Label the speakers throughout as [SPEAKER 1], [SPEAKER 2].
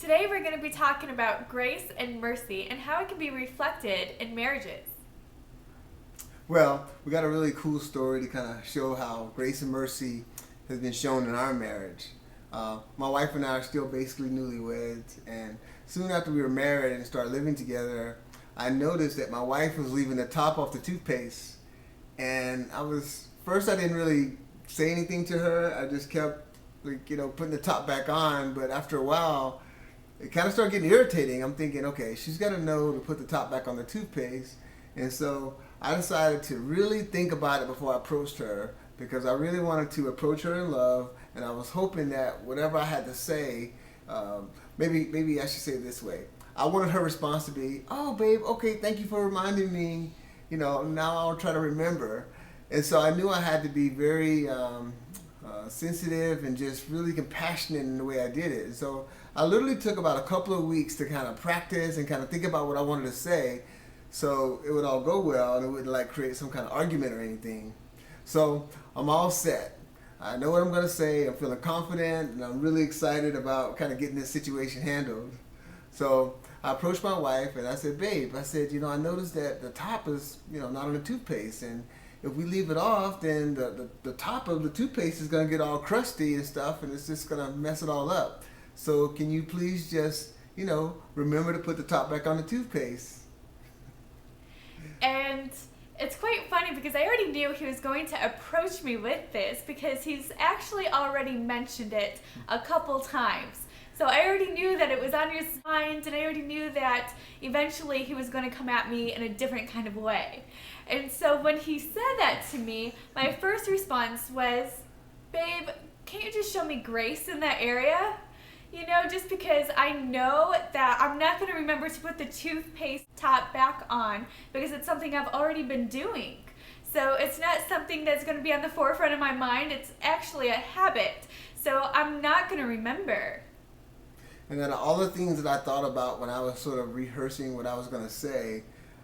[SPEAKER 1] Today we're going to be talking about grace and mercy and how it can be reflected in marriages.
[SPEAKER 2] Well, we got a really cool story to kind of show how grace and mercy has been shown in our marriage. My wife and I are still basically newlyweds, and soon after we were married and started living together, I noticed that my wife was leaving the top off the toothpaste, and I didn't really say anything to her. I just kept, putting the top back on, but after a while, it kind of started getting irritating. I'm thinking, okay, she's got to know to put the top back on the toothpaste. And so I decided to really think about it before I approached her, because I really wanted to approach her in love, and I was hoping that whatever I had to say, maybe I should say it this way. I wanted her response to be, "Oh, babe, okay, thank you for reminding me. Now I'll try to remember." And so I knew I had to be very sensitive and just really compassionate in the way I did it. And so I literally took about a couple of weeks to kind of practice and kind of think about what I wanted to say, so it would all go well and it wouldn't create some kind of argument or anything. So I'm all set. I know what I'm going to say. I'm feeling confident, and I'm really excited about kind of getting this situation handled. So I approached my wife and I said, "Babe," I said, I noticed that the top is, not on the toothpaste, and if we leave it off, then the top of the toothpaste is going to get all crusty and stuff, and it's just going to mess it all up. So can you please just, remember to put the top back on the toothpaste?"
[SPEAKER 1] And it's quite funny because I already knew he was going to approach me with this because he's actually already mentioned it a couple times. So I already knew that it was on his mind, and I already knew that eventually he was going to come at me in a different kind of way. And so when he said that to me, my first response was, "Babe, can't you just show me grace in that area? Just because I know that I'm not going to remember to put the toothpaste top back on because it's something I've already been doing. So it's not something that's going to be on the forefront of my mind. It's actually a habit. So I'm not going to remember."
[SPEAKER 2] And then all the things that I thought about when I was sort of rehearsing what I was going to say,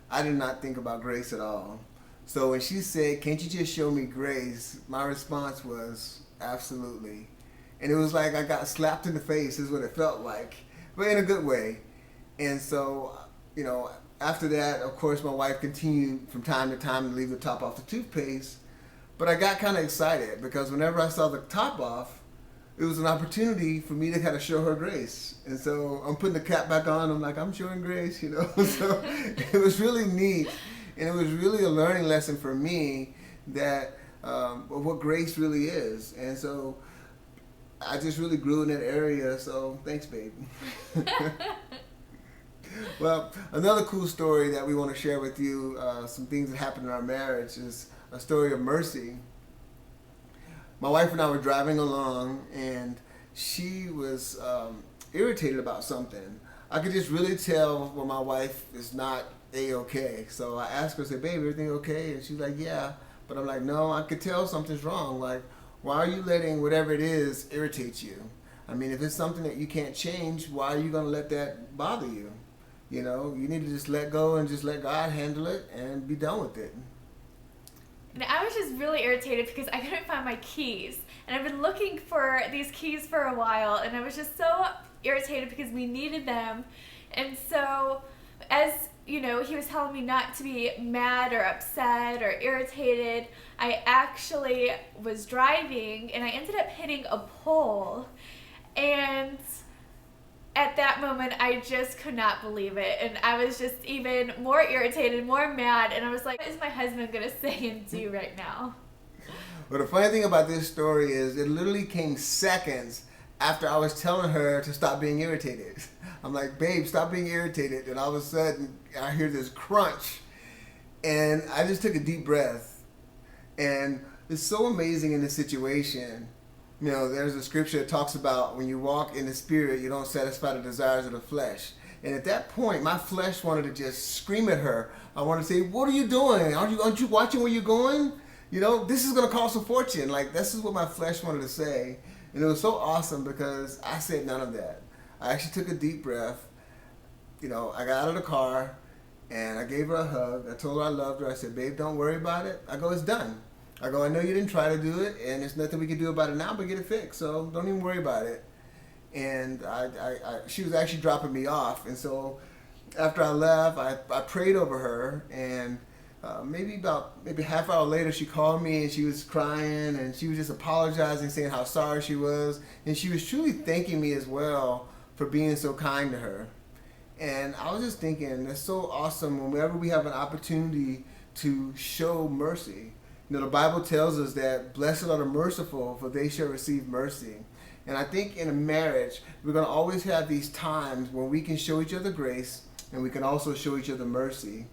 [SPEAKER 2] I did not think about grace at all. So when she said, "Can't you just show me grace?" my response was, "Absolutely." And it was like I got slapped in the face is what it felt like, but in a good way. And so, after that, of course, my wife continued from time to time to leave the top off the toothpaste. But I got kind of excited because whenever I saw the top off, it was an opportunity for me to kind of show her grace. And so I'm putting the cap back on. I'm like, I'm showing grace, So it was really neat. And it was really a learning lesson for me that of what grace really is. And so I just really grew in that area. So thanks, babe. Well, another cool story that we want to share with you, some things that happened in our marriage, is a story of mercy. My wife and I were driving along, and she was irritated about something. I could just really tell when my wife is not A-okay. So I asked her, I said, "Babe, everything okay?" And she's like, "Yeah." But I'm like, "No, I could tell something's wrong. Why are you letting whatever it is irritate you? I mean, if it's something that you can't change, why are you going to let that bother you? You need to just let go and just let God handle it and be done with it."
[SPEAKER 1] And I was just really irritated because I couldn't find my keys. And I've been looking for these keys for a while, and I was just so irritated because we needed them. And so as he was telling me not to be mad or upset or irritated, I actually was driving and I ended up hitting a pole. And at that moment, I just could not believe it. And I was just even more irritated, more mad. And I was like, what is my husband going to say and do right now?
[SPEAKER 2] Well, the funny thing about this story is it literally came seconds after I was telling her to stop being irritated. I'm like, "Babe, stop being irritated." And all of a sudden, I hear this crunch. And I just took a deep breath. And it's so amazing in this situation. There's a scripture that talks about when you walk in the spirit, you don't satisfy the desires of the flesh. And at that point, my flesh wanted to just scream at her. I wanted to say, "What are you doing? Aren't you watching where you're going? This is going to cost a fortune." This is what my flesh wanted to say. And it was so awesome because I said none of that. I actually took a deep breath. I got out of the car and I gave her a hug. I told her I loved her. I said, "Babe, don't worry about it." I go, "It's done." I go, "I know you didn't try to do it, and there's nothing we can do about it now but get it fixed, so don't even worry about it." and she was actually dropping me off. And so after I left, I prayed over her, and maybe half hour later, she called me and she was crying and she was just apologizing, saying how sorry she was, and she was truly thanking me as well for being so kind to her. And I was just thinking, that's so awesome whenever we have an opportunity to show mercy. You know, the Bible tells us that blessed are the merciful, for they shall receive mercy. And I think in a marriage, we're going to always have these times when we can show each other grace and we can also show each other mercy.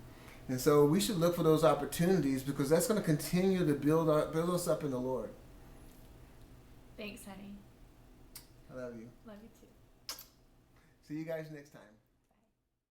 [SPEAKER 2] And so we should look for those opportunities, because that's going to continue to build us up in the Lord.
[SPEAKER 1] Thanks, honey.
[SPEAKER 2] I love you.
[SPEAKER 1] Love you too.
[SPEAKER 2] See you guys next time.